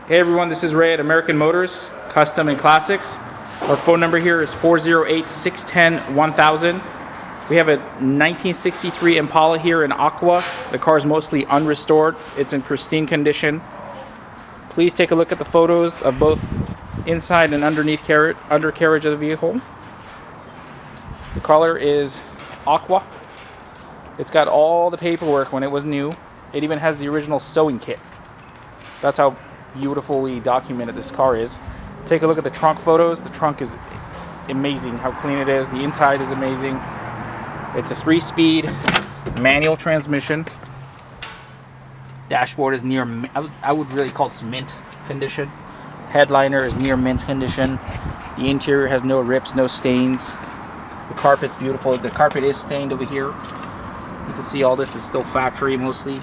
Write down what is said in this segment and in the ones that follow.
Hey everyone, this is Ray at American Motors, Custom and Classics. Our phone number here is 408-610-1000. We have a 1963 Impala here in Aqua. The car is mostly unrestored. It's in pristine condition. Please take a look at the photos of both inside and undercarriage of the vehicle. The color is Aqua. It's got all the paperwork when it was new. It even has the original sewing kit. That's how beautifully documented this car is. Take a look at the trunk photos. The trunk is amazing how clean it is. The inside is amazing. It's a 3-speed manual transmission. Dashboard is near, I would really call this mint condition. Headliner is near mint condition. The interior has no rips, no stains. The carpet's beautiful. The carpet is stained over here. You can see all this is still factory mostly.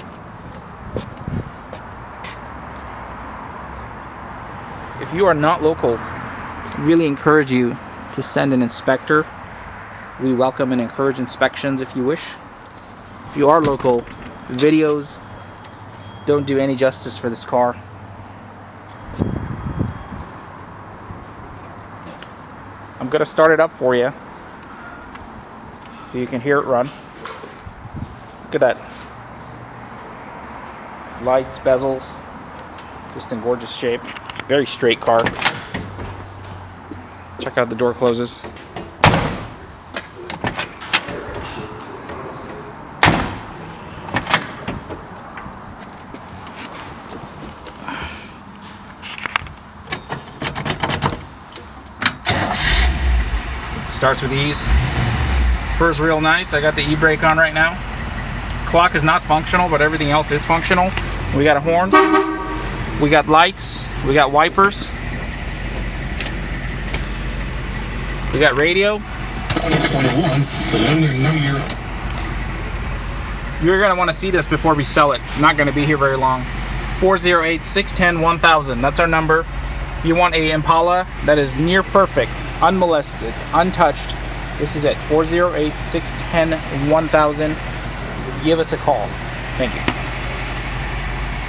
If you are not local, I really encourage you to send an inspector. We welcome and encourage inspections if you wish. If you are local, videos don't do any justice for this car. I'm going to start it up for you so you can hear it run. Look at that. Lights, bezels, just in gorgeous shape. Very straight car. Check out the door closes. Starts with ease. Fur's real nice. I got the e-brake on right now. Clock is not functional, but everything else is functional. We got a horn. We got lights. We got wipers. We got radio. 2021, the Lunar New Year. You're going to want to see this before we sell it. I'm not going to be here very long. 408-610-1000. That's our number. If you want a Impala that is near perfect, unmolested, untouched, this is it. 408-610-1000. Give us a call. Thank you.